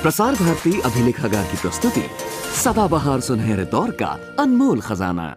प्रसार भारती अभिलेखागार की प्रस्तुति सदाबहार सुनहरे दौर का अनमोल खजाना।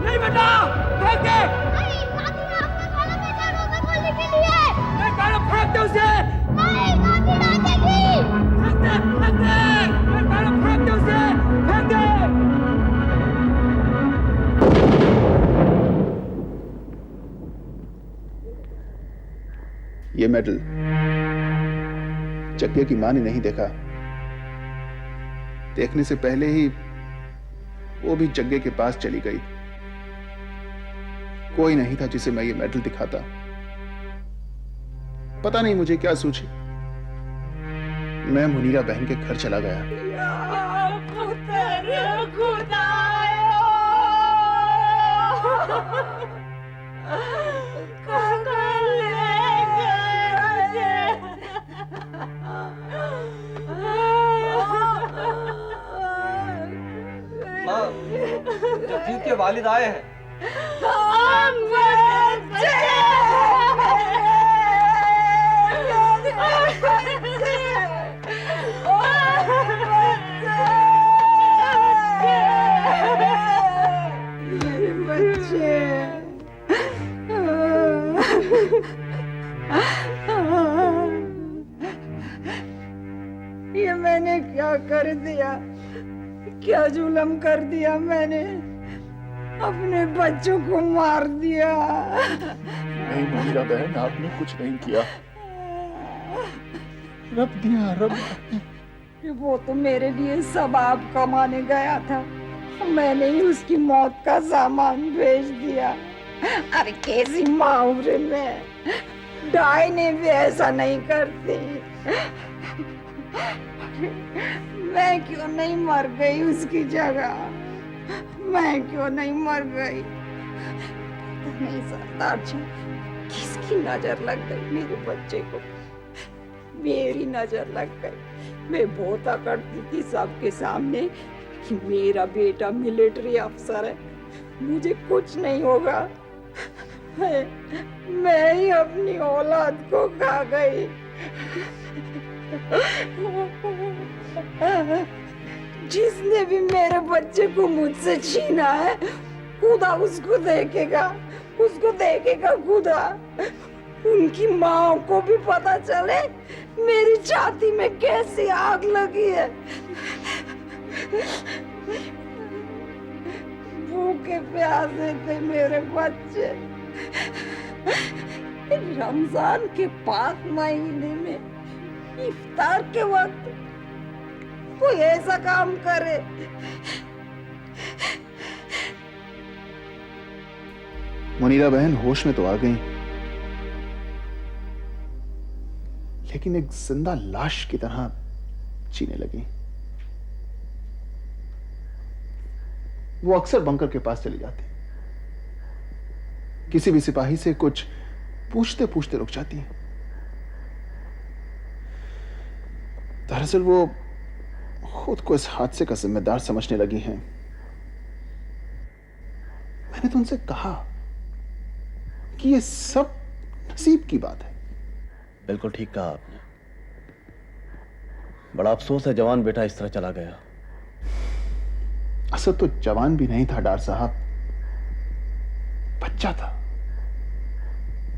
नहीं बेटा, फेंक दे। नहीं, फातिमा अपने कॉलम में झाड़ू में खोलने के लिए। नहीं, कॉलम फेंक दे उसे। नहीं, काटी डालेगी। फेंक दे, फेंक दे। नहीं, कॉलम फेंक दे उसे, फेंक दे। ये मेडल जग्गे की मां ने नहीं देखा। देखने से पहले ही वो भी जग्गे के पास चली गई। कोई नहीं था जिसे मैं ये मेडल दिखाता। पता नहीं मुझे क्या सूझी, मैं मुनीरा बहन के घर चला गया। जगजीत के वालिद आए हैं। ये मैंने क्या कर दिया, क्या जुल्म कर दिया मैंने, अपने बच्चों को मार दिया। नहीं मुनीरा बहन, आपने कुछ नहीं किया। रब दिया, रब। वो तो मेरे लिए सवाब कमाने गया था, मैंने ही उसकी मौत का सामान भेज दिया। अरे कैसी माँ हूँ मैं, डायने भी ऐसा नहीं करती। मैं क्यों नहीं मर गई उसकी जगह, मैं क्यों नहीं मर गई। नहीं सरदार जी, किसकी नजर लग गई मेरे बच्चे को, मेरी नजर लग गई। मैं बोता करती थी सबके सामने कि मेरा बेटा मिलिट्री अफसर है, मुझे कुछ नहीं होगा। मैं ही अपनी औलाद को खा गई। जिसने भी मेरे बच्चे को मुझसे छीना है, खुदा उसको देखेगा, उसको देखेगा खुदा। उनकी माँ को भी पता चले मेरी छाती में कैसी आग लगी है। भूखे प्यासे थे मेरे बच्चे। रमजान के पाक महीने में इफ्तार के वक्त कोई ऐसा काम करे। मुनीरा बहन होश में तो आ गई, लेकिन एक जिंदा लाश की तरह जीने लगी। वो अक्सर बंकर के पास चली जाती, किसी भी सिपाही से कुछ पूछते पूछते रुक जाती। दरअसल वो खुद को इस हादसे का जिम्मेदार समझने लगी हैं। मैंने तो उनसे कहा कि ये सब नसीब की बात है। बिल्कुल ठीक कहा आपने। बड़ा अफसोस है जवान बेटा इस तरह चला गया। असद तो जवान भी नहीं था डार साहब, बच्चा था।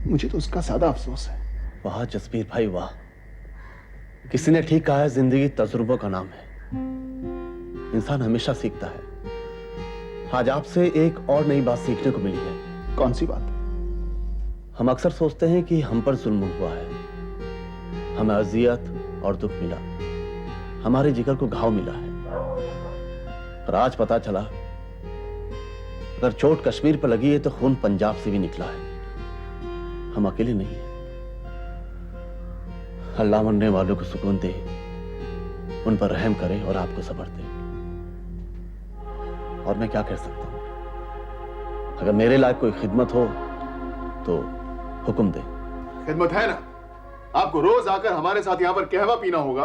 मुझे तो उसका ज्यादा अफसोस है। वाह जसबीर भाई वाह, किसी ने ठीक कहा है, जिंदगी तजुर्बों का नाम है। इंसान हमेशा सीखता है। आज आपसे एक और नई बात सीखने को मिली है। कौन सी बात? हम अक्सर सोचते हैं कि हम पर जुल्म हुआ है, हमें अजियत और दुख मिला, हमारे जिगर को घाव मिला है। पर आज पता चला अगर चोट कश्मीर पर लगी है तो खून पंजाब से भी निकला है। हम अकेले नहीं हैं। अल्लाह मरने वालों को सुकून दे, उन पर रहम करे और आपको सब्र दे। और मैं क्या कह सकता हूं? अगर मेरे लायक कोई खिदमत हो तो हुक्म दे। खिदमत है ना, आपको रोज आकर हमारे साथ यहाँ पर कहवा पीना होगा।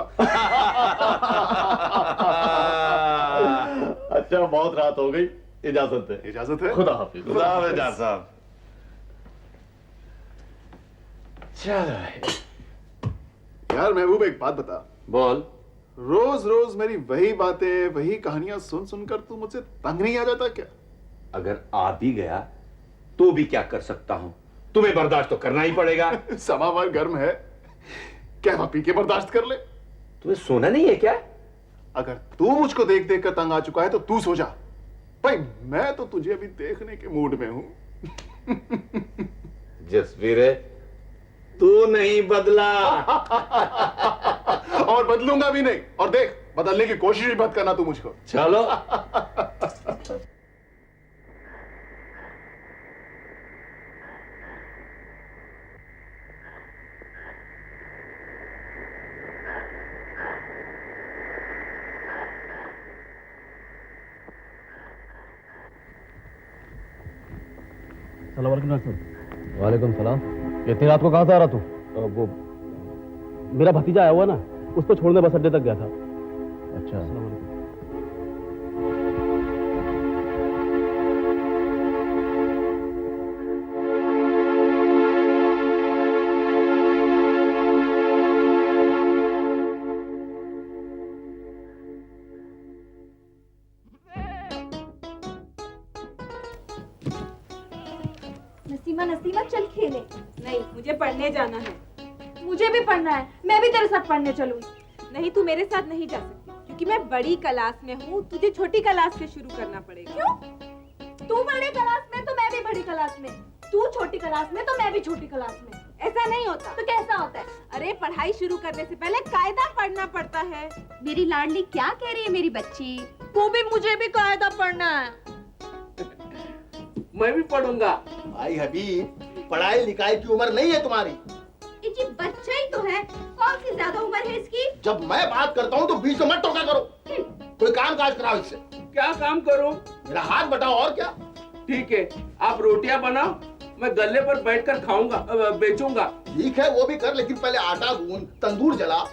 अच्छा बहुत रात हो गई, इजाजत है। इजाजत है। खुदा हाफिज। खुदा हाफिज जज साहब। यार महबूब एक बात बता। बोल। रोज रोज मेरी वही बातें वही कहानियां सुन सुनकर तू मुझसे तंग नहीं आ जाता क्या? अगर आ भी गया तो भी क्या कर सकता हूं, तुम्हें बर्दाश्त तो करना ही पड़ेगा। समावर गर्म है, कहवा पी के बर्दाश्त कर ले। तुम्हें सोना नहीं है क्या? अगर तू मुझको देख देख कर तंग आ चुका है तो तू सो जा भाई, मैं तो तुझे अभी देखने के मूड में हूं। जसवीर तू नहीं बदला। और बदलूंगा भी नहीं, और देख बदलने की कोशिश भी मत करना तू मुझको। चलो। वालेकुम सलाम। इतनी रात को कहां से आ रहा तू? वो मेरा भतीजा आया हुआ ना, उसको छोड़ने बस अड्डे तक गया था। अच्छा। नसीमा नसीमा चल खेले। नहीं, मुझे पढ़ने जाना है। मुझे भी पढ़ना है, मैं भी तेरे साथ पढ़ने चलूंगी। नहीं, तू मेरे साथ नहीं जा सकती क्योंकि मैं बड़ी क्लास में हूँ, तुझे छोटी क्लास से शुरू करना पड़ेगा। क्यों? तू बड़ी क्लास में तो मैं भी बड़ी क्लास में, तू छोटी क्लास में तो मैं भी छोटी क्लास में। ऐसा नहीं होता। तो कैसा होता है? अरे पढ़ाई शुरू करने से पहले कायदा पढ़ना पड़ता है। मेरी लाडली क्या कह रही है मेरी बच्ची? वो भी मुझे भी कायदा पढ़ना है। मैं भी पढ़ूंगा। भाई हबीब, पढ़ाई लिखाई की उम्र नहीं है तुम्हारी। जी बच्चा ही तो है, कौन सी ज्यादा उम्र है इसकी? जब मैं बात करता हूँ तो बीच में मत टोका करो। कोई काम काज कराओ इससे। क्या काम करूं? मेरा हाथ बटाओ और क्या। ठीक है, आप रोटियां बनाओ, मैं गल्ले पर बैठकर खाऊंगा, बेचूंगा। ठीक है वो भी कर, लेकिन पहले आटा गूंद, तंदूर जला।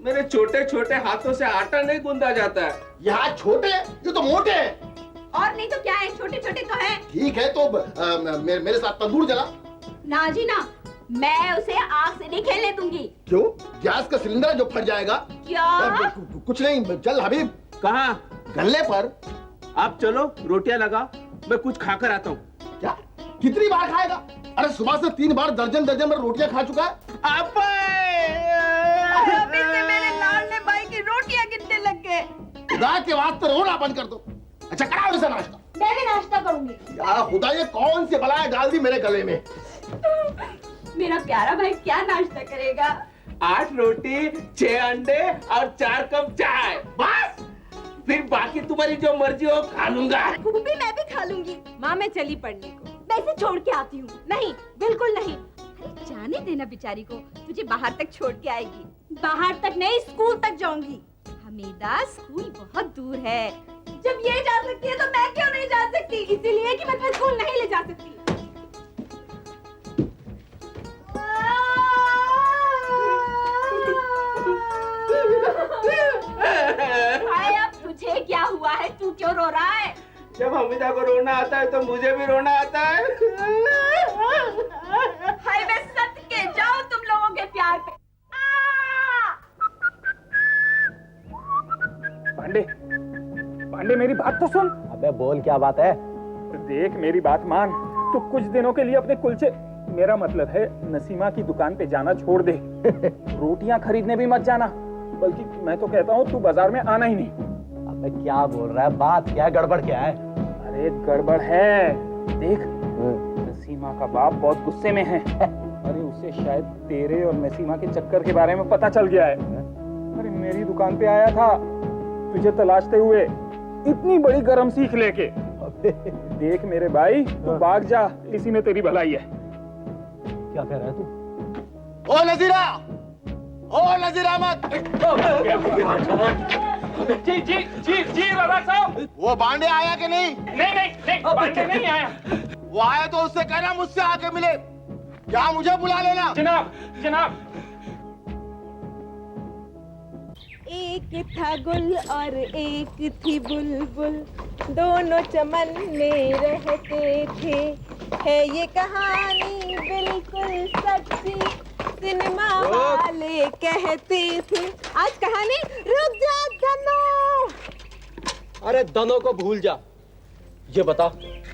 मेरे छोटे छोटे हाथों से आटा नहीं गूंदा जाता है। ये हाथ छोटे हैं, ये तो मोटे हैं। और नहीं तो क्या है, छोटे छोटे तो हैं। ठीक है तो मेरे साथ तंदूर जला। ना जी ना, मैं उसे आग से नहीं खेलने दूंगी। क्यों? गैस का सिलेंडर जो फट जाएगा। क्या? कुछ नहीं, चल हबीब। कहाँ? गल्ले पर। आप चलो, रोटियां लगा, मैं कुछ खाकर आता हूँ। क्या? कितनी बार खाएगा? अरे सुबह से 3 बार दर्जन दर्जन में रोटियां खा चुका है। अभी से मेरे लाडले भाई की रोटियां गिनने लग गए। खुदा के वास्ते रोना बंद कर दो। अच्छा कराओ इसे नाश्ता। मैं भी नाश्ता करूंगी। यार खुदा, ये कौन सी बलाएं डाल दी मेरे गले में। मेरा प्यारा भाई क्या नाश्ता करेगा? 8 रोटी, 6 अंडे और 4 कप चाय, बस। फिर बाकी तुम्हारी जो मर्जी हो खा लूंगा। वो भी मैं भी खा लूंगी। माँ मैं चली पढ़ने को। मैं इसे छोड़ के आती हूँ। नहीं, बिल्कुल नहीं। जाने देना बेचारी को, तुझे बाहर तक छोड़ के आएगी। बाहर तक नहीं, स्कूल तक जाऊंगी। हमीदा, स्कूल बहुत दूर है। जब ये जा सकती है तो मैं क्यों नहीं जा सकती? इसीलिए कि मैं तुम्हें स्कूल नहीं ले जा सकती। हाय, अब तुझे क्या हुआ है? तू क्यों रो रहा है? जब हमीदा को रोना आता है तो मुझे भी रोना आता है। हाय, मैं सदके जाऊं तुम लोगों के प्यार पे। पांडे, पांडे मेरी बात तो सुन। अबे बोल, क्या बात है? देख मेरी बात मान, तू कुछ दिनों के लिए अपने कुलचे, मेरा मतलब है नसीमा की दुकान पे जाना छोड़ दे। रोटियां खरीदने भी मत जाना, बल्कि मैं तो कहता हूँ तू बाजार में आना ही नहीं। अबे क्या बोल रहा है? बात क्या है? गड़बड़ क्या है? अरे गड़बड़ है, देख नसीमा का बाप बहुत गुस्से में है। अरे उसे शायद तेरे और नसीमा के चक्कर के बारे में पता चल गया है। अरे मेरी दुकान पे आया था तुझे तलाशते हुए, इतनी बड़ी गरम सीख लेके। देख मेरे भाई, तू भाग जा, इसी में तेरी भलाई है। क्या कह रहा है तू? ओ नजीरा, ओ नजीर अहमद। जी जी जी जी बाबा साहब। वो बांडे आया कि नहीं? नहीं बांडे नहीं आया। वो आया तो उससे कहना मुझसे आके मिले, क्या मुझे बुला लेना। जनाब जनाब। एक था गुल और एक थी बुलबुल, दोनों चमन में रहते थे। है ये कहानी बिल्कुल सच्ची, सिनेमा वाले कहते थे। आज कहानी रुक जा धनो। अरे धनो को भूल जा। ये बता,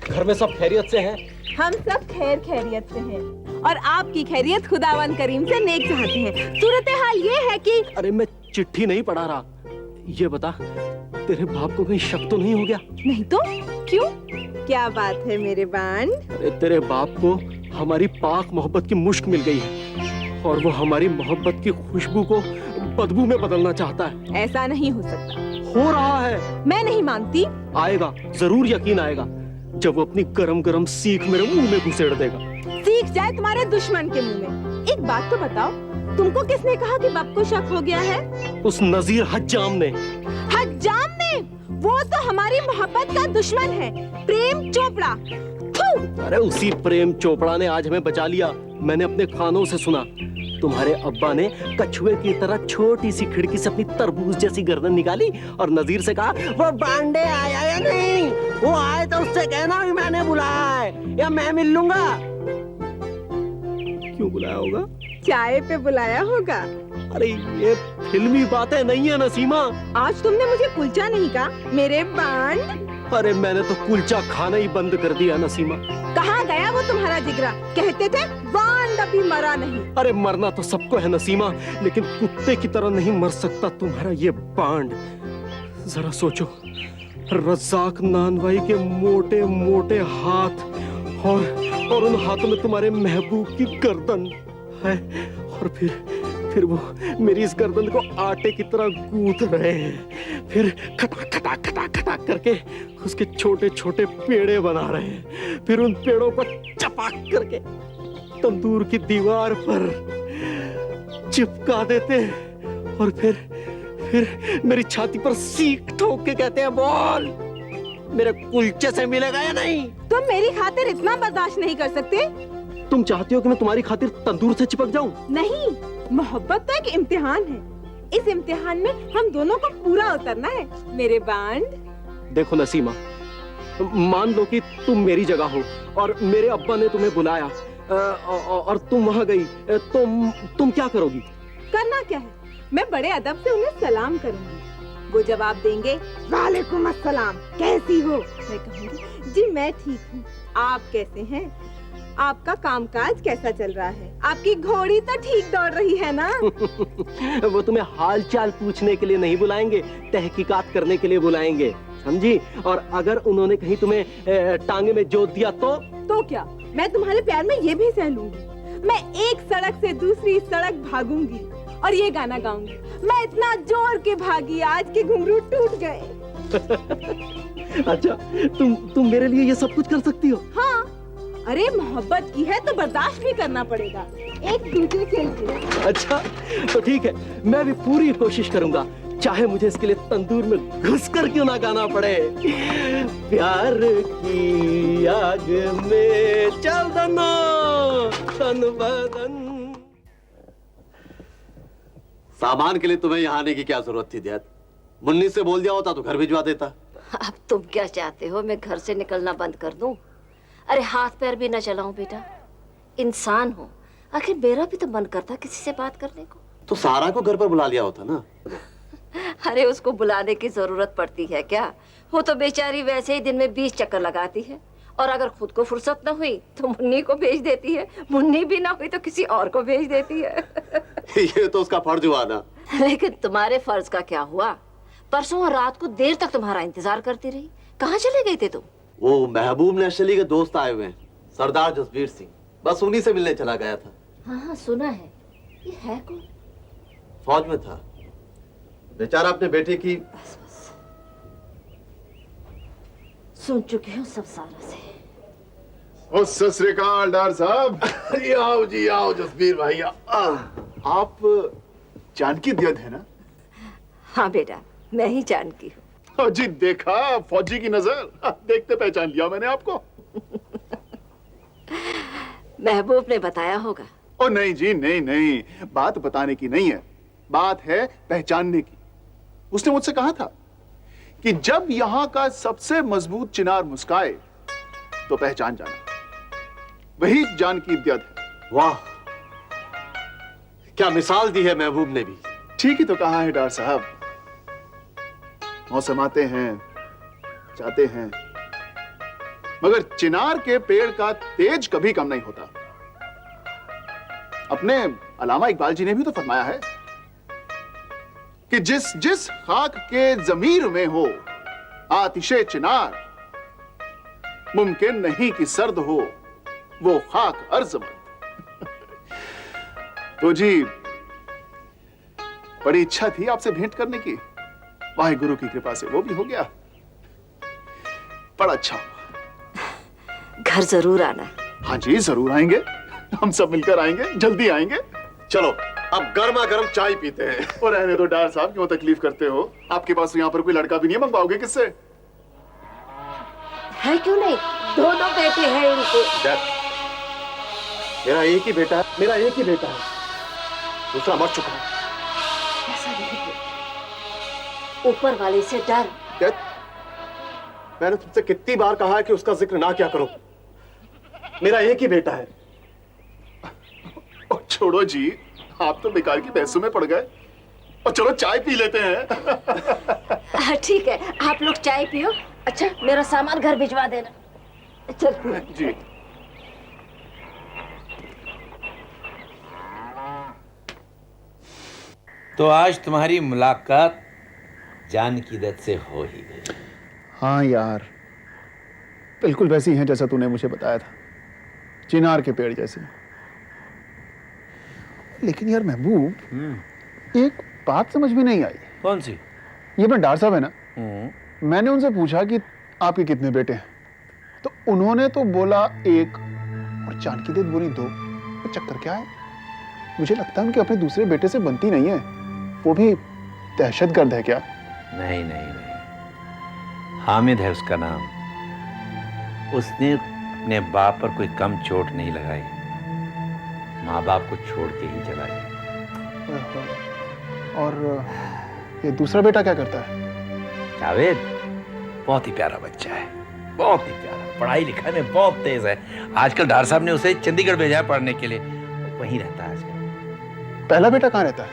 घर में सब खैरियत से हैं? हम सब खैर खैरियत से हैं और आपकी खैरियत खुदावन करीम से नेक चाहते हैं। सूरत हाल ये है कि अरे मैं चिट्ठी नहीं पढ़ा रहा। ये बता, तेरे बाप को कहीं शक तो नहीं हो गया? नहीं तो क्यों? क्या बात है मेरे बांड? अरे तेरे बाप को हमारी पाक मोहब्बत की मुश्क मिल गई है और वो हमारी मोहब्बत की खुशबू को बदबू में बदलना चाहता है। ऐसा नहीं हो सकता। हो रहा है। मैं नहीं मानती। आएगा, जरूर यकीन आएगा जब वो अपनी गरम गरम सीख मेरे मुंह में घुसेड़ देगा। सीख जाए तुम्हारे दुश्मन के मुंह में। एक बात तो बताओ, तुमको किसने कहा कि बाप को शक हो गया है? उस नजीर हज्जाम ने। हज्जाम ने? वो तो हमारी मोहब्बत का दुश्मन है, प्रेम चोपड़ा। अरे उसी प्रेम चोपड़ा ने आज हमें बचा लिया। मैंने अपने कानों से सुना, तुम्हारे अब्बा ने कछुए की तरह छोटी सी खिड़की से अपनी तरबूज जैसी गर्दन निकाली और नजीर से कहा, वो बांडे आया या नहीं? वो आए तो उससे कहना भी मैंने बुलाया है या मैं मिल लूंगा। क्यों बुलाया होगा? चाय पे बुलाया होगा। अरे ये फिल्मी बातें नहीं है नसीमा। आज तुमने मुझे कुलचा नहीं कहा मेरे बांड। अरे मैंने तो कुलचा खाना ही बंद कर दिया नसीमा। कहाँ गया वो तुम्हारा जिगरा? कहते थे बांड अभी मरा नहीं। अरे मरना तो सबको है नसीमा, लेकिन कुत्ते की तरह नहीं मर सकता तुम्हारा ये बांड। जरा सोचो, रज़ाक नानवाई के मोटे मोटे हाथ और उन हाथों में तुम्हारे महबूब की गर्दन है, और फिर वो मेरी इस गर्दन को आटे की तरह गूंथ रहे हैं, फिर खटा खटा खटा खटा करके उसके छोटे छोटे पेड़े बना रहे हैं, फिर उन पेड़ों पर चपाक करके तंदूर की दीवार पर चिपका देते हैं, और फिर मेरी छाती पर सीख ठोक के कहते हैं, बोल मेरे कुलचे से मिलेगा या नहीं? तुम मेरी खातिर इतना बर्दाश्त नहीं कर सकते? तुम चाहती हो कि मैं तुम्हारी खातिर तंदूर से चिपक जाऊं? नहीं, मोहब्बत तो एक इम्तिहान है। इस इम्तिहान में हम दोनों को पूरा उतरना है मेरे बांड। देखो नसीमा, मान लो कि तुम मेरी जगह हो और मेरे अब्बा ने तुम्हें बुलाया और तुम वहां गई, तुम क्या करोगी? करना क्या है, मैं बड़े अदब से उन्हें सलाम करूंगी। वो जवाब देंगे, वालेकुम अस्सलाम, कैसी हो? मैं कहूंगी, जी मैं ठीक हूँ, आप कैसे हैं? आपका कामकाज कैसा चल रहा है? आपकी घोड़ी तो ठीक दौड़ रही है ना? वो तुम्हें हाल चाल पूछने के लिए नहीं बुलाएंगे, तहकीकात करने के लिए बुलाएंगे, समझी? और अगर उन्होंने कहीं तुम्हें टांगे में जोत दिया तो क्या? मैं तुम्हारे प्यार में ये भी सह लूंगी। मैं एक सड़क से दूसरी सड़क भागूंगी और ये गाना गाऊंगी, मैं इतना जोर के भागी आज के घुंघरू टूट गए। अच्छा, तुम मेरे लिए ये सब कुछ कर सकती हो? हाँ, अरे मोहब्बत की है तो बर्दाश्त भी करना पड़ेगा, एक दूसरे के लिए। अच्छा तो ठीक है, मैं भी पूरी कोशिश करूंगा, चाहे मुझे इसके लिए तंदूर में घुस कर क्यों ना गाना पड़े। प्यार की आग में चल दना तन बदन। सामान के लिए तुम्हें यहाँ आने की क्या जरूरत थी दैत? मुन्नी से बोल दिया होता तो घर भिजवा देता। अब तुम क्या चाहते हो, मैं घर से निकलना बंद कर दूं? अरे हाथ पैर भी न चलाऊं बेटा, इंसान हूँ, आखिर मेरा भी तो मन करता किसी से बात करने को। तो सारा को घर पर बुला लिया होता ना। अरे उसको बुलाने की जरूरत पड़ती है क्या? वो तो बेचारी वैसे ही दिन में 20 चक्कर लगाती है, और अगर खुद को फुर्सत न हुई तो मुन्नी को भेज देती है, मुन्नी भी ना हुई तो किसी और को भेज देती है। ये तो उसका फर्ज हुआ ना। लेकिन तुम्हारे फर्ज का क्या हुआ? परसों रात को देर तक तुम्हारा इंतजार करती रही, कहाँ चले गए थे तुम? वो महबूब नेशली के दोस्त आए हुए हैं, सरदार जसबीर सिंह, बस उन्हीं से मिलने चला गया था। हाँ सुना है। ये है कौन? फौज में था, बेचारा अपने बेटे की। बस सुन चुकी हूँ सब सारा से। ओ सत श्री अकाल डार साहब। आओ जी आओ जसबीर भाई। आप जानकी दियत है ना? हाँ बेटा, मैं ही जानकी हूँ। जी देखा, फौजी की नजर, देखते पहचान लिया मैंने आपको। महबूब ने बताया होगा। ओ नहीं जी, नहीं नहीं, बात बताने की नहीं है, बात है पहचानने की। उसने मुझसे कहा था कि जब यहां का सबसे मजबूत चिनार मुस्काए तो पहचान जाना, वही जानकी दियत है। वाह, क्या मिसाल दी है महबूब ने भी। ठीक ही तो कहा है डार साहब। मौसम आते हैं जाते हैं, मगर चिनार के पेड़ का तेज कभी कम नहीं होता। अपने अल्लामा इकबाल जी ने भी तो फरमाया है कि जिस जिस खाक के जमीर में हो आतिशे चिनार, मुमकिन नहीं कि सर्द हो वो खाक अर्जमंद। तो जी बड़ी इच्छा थी आपसे भेंट करने की, वाहे गुरु की कृपा से वो भी हो गया। बड़ा अच्छा हुआ। घर जरूर आना। हाँ जी जरूर आएंगे, हम सब मिलकर आएंगे, जल्दी आएंगे। चलो अब गर्मा गर्म चाय पीते हैं। और रहने दो डार साहब, क्यों तकलीफ करते हो? आपके पास यहाँ पर कोई लड़का भी नहीं है, मंगवाओगे किससे? है क्यों नहीं, दोनों बेटे हैं इनके। मेरा एक ही बेटा है, मेरा एक ही बेटा है, दूसरा मर चुका है। ऐसा नहीं, ऊपर वाले से डर। मैंने तुमसे कितनी बार कहा है कि उसका जिक्र ना क्या करो। मेरा एक ही बेटा है। छोड़ो जी, आप तो बेकार की बहसों में पड़ गए, और चलो चाय पी लेते हैं। ठीक है, आप लोग चाय पियो। अच्छा मेरा सामान घर भिजवा देना। चल जी। तो आज तुम्हारी मुलाकात जानकी दत्त से हो ही गई। हाँ यार, बिल्कुल वैसी हैं जैसा तूने मुझे बताया था, चिनार के पेड़ जैसी। लेकिन यार महबूब, एक बात समझ में नहीं आई। कौन सी? ये अपने डार साहब है ना, मैंने उनसे पूछा कि आपके कितने बेटे हैं, तो उन्होंने तो बोला एक, और जानकी दत्त बोली 2। तो चक्कर क्या है? मुझे लगता है उनके अपने दूसरे बेटे से बनती नहीं है, वो भी दहशतगर्द है क्या? नहीं नहीं नहीं, हामिद है उसका नाम। उसने अपने बाप पर कोई कम चोट नहीं लगाई, माँ बाप को छोड़ के ही चला गया। और ये दूसरा बेटा क्या करता है? जावेद बहुत ही प्यारा बच्चा है, बहुत ही प्यारा, पढ़ाई लिखाई में बहुत तेज है। आजकल डार साहब ने उसे चंडीगढ़ भेजा है पढ़ने के लिए, वहीं रहता है आजकल। पहला बेटा कहाँ रहता है?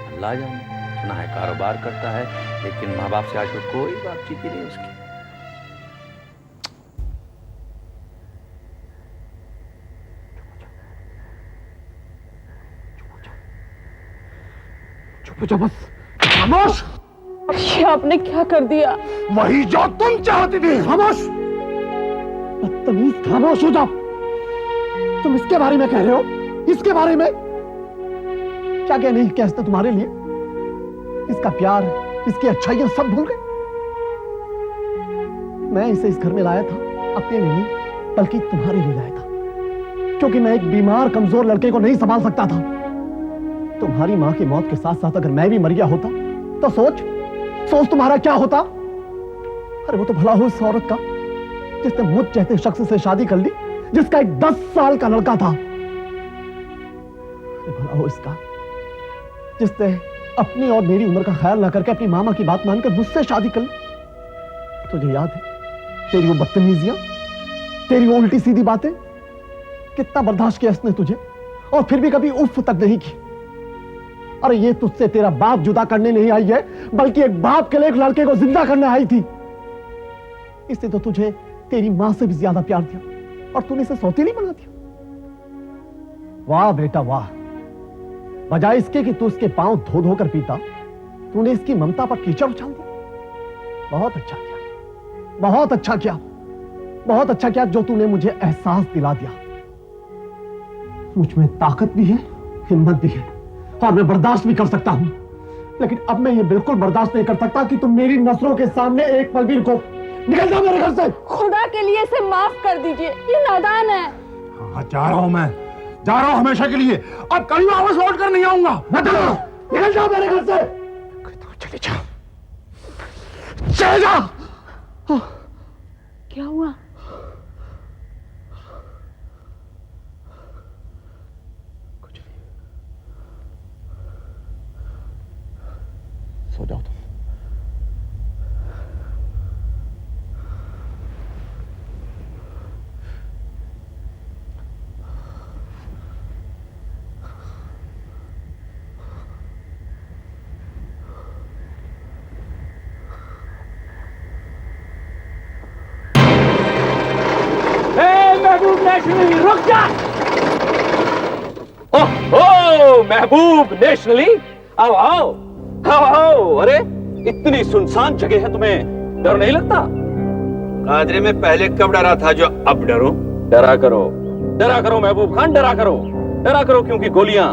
अल्लाह जाने, सुना है कारोबार करता है, लेकिन माँ बाप से आजकल कोई बातचीत ही नहीं उसकी। बस खामोश। ये आपने क्या कर दिया? वही जो तुम चाहती थी। खामोश, बदतमीज, खामोश हो जाओ। तुम इसके बारे में कह रहे हो? इसके बारे में क्या क्या नहीं कह सकते तुम्हारे लिए? इसका प्यार, इसकी अच्छाइयां सब भूल गए। मैं इसे इस घर में लाया था अपने लिए, बल्कि तुम्हारे लिए लाया था, क्योंकि मैं एक बीमार कमजोर लड़के को नहीं संभाल सकता था। तुम्हारी मां की मौत के साथ साथ अगर मैं भी मर गया होता तो सोच तुम्हारा क्या होता। अरे वो तो भला हो इस औरत का जिसने मुझ जैसे शख्स से शादी कर ली, जिसका एक 10 साल का लड़का था। अरे भला हो इसका जिसने अपनी और मेरी उम्र का ख्याल ना करके अपनी मामा की बात मानकर मुझसे शादी कर ली। तुझे याद है तेरी वो बदतमीजियां, तेरी वो उल्टी सीधी बातें, कितना बर्दाश्त किया इसने तुझे, और फिर भी कभी उफ तक नहीं की। अरे ये तुझसे तेरा बाप जुदा करने नहीं आई है, बल्कि एक बाप के लिए एक लड़के को जिंदा करने आई थी। इसने तो तुझे तेरी मां से भी ज्यादा प्यार दिया और तूने इसे सौतेली बना दिया। वाह बेटा वाह, बजाय इसके कि तू इसके पांव धो धो कर पीता, तूने इसकी ममता पर कीचड़ उछाल दिया। बहुत अच्छा किया, बहुत अच्छा किया, बहुत अच्छा किया जो तूने मुझे एहसास दिला दिया। मुझ में ताकत भी है, हिम्मत भी है, और मैं बर्दाश्त भी कर सकता हूं, लेकिन अब मैं ये बिल्कुल बर्दाश्त नहीं कर सकता कि तुम मेरी नजरों के सामने एक पल भी रुको। निकल जाओ मेरे घर से। खुदा के लिए इसे माफ कर दीजिए, ये नादान है। हाँ, जा रहा हूं मैं, जा रहा हूं हमेशा के लिए। अब कभी वापस लौट कर नहीं आऊंगा। निकल जाओ मेरे घर से। चले जाओ, चले जाओ। क्या हुआ? कुछ नहीं, सो जाओ तुम। रुक जा। ओह महबूब नेशनली, आओ आओ आओ आओ। अरे इतनी सुनसान जगह है, तुम्हें डर नहीं लगता? कादरे में पहले कब डरा था जो अब डरूं? डरा करो महबूब खान, डरा करो, क्योंकि गोलियां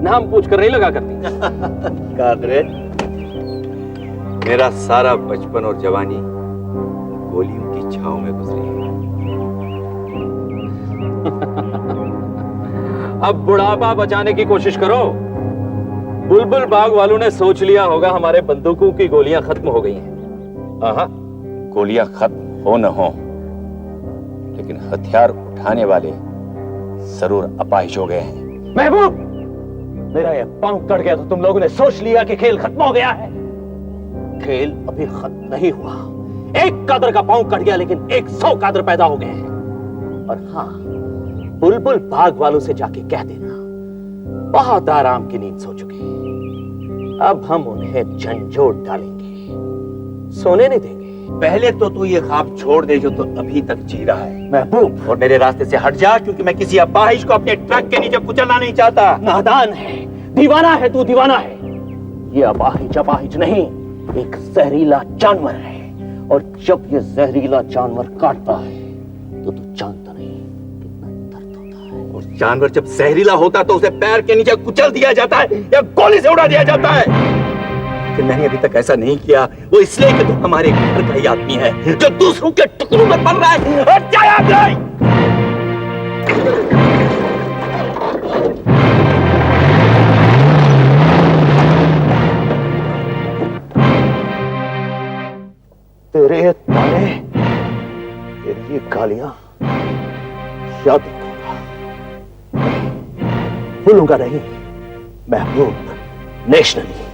नाम पूछ कर नहीं लगा करती। कादरे, मेरा सारा बचपन और जवानी गोलियों की छांव में गुजरी है। अब बुढ़ापा बचाने की कोशिश करो। बुलबुल बाग वालों ने सोच लिया होगा हमारे बंदूकों की गोलियां खत्म हो गई हैं। आहा, गोलियां खत्म हो न हो, लेकिन हथियार उठाने वाले जरूर अपाहिज हो गए हैं। महबूब, मेरा यह पांव कट गया तो तुम लोगों ने सोच लिया कि खेल खत्म हो गया है। खेल अभी खत्म नहीं हुआ। एक कादर का पांव कट गया, लेकिन 100 कादर पैदा हो गए हैं। और हाँ, बुलबुल बाग वालों से जाके कह देना बहुत आराम की नींद सो चुके हैं। अब हम उन्हें झंझोट डालेंगे, सोने नहीं देंगे। पहले तो तू ये ख्वाब छोड़ दे जो तो अभी तक जी रहा है महबूब, और मेरे रास्ते से हट जा, क्योंकि मैं किसी अपाहिज को अपने ट्रक के नीचे कुचलना नहीं चाहता। नादान है, दीवाना है तू, दीवाना है। ये अपाहिज नहीं, एक जहरीला जानवर है, और जब ये जहरीला जानवर काटता है तो तू जानता नहीं कितना दर्द होता है। और जानवर जब जहरीला होता तो उसे पैर के नीचे कुचल दिया जाता है या गोली से उड़ा दिया जाता है। कि मैंने अभी तक ऐसा नहीं किया, वो इसलिए कि तू हमारे घर का ही आदमी है जो दूसरों के टुकड़ों में पल रहा है। और जाया जाए। तेरे ताने, तेरी ये गालियां याद रखूंगा, भूलूंगा नहीं। महबूब नेशनली।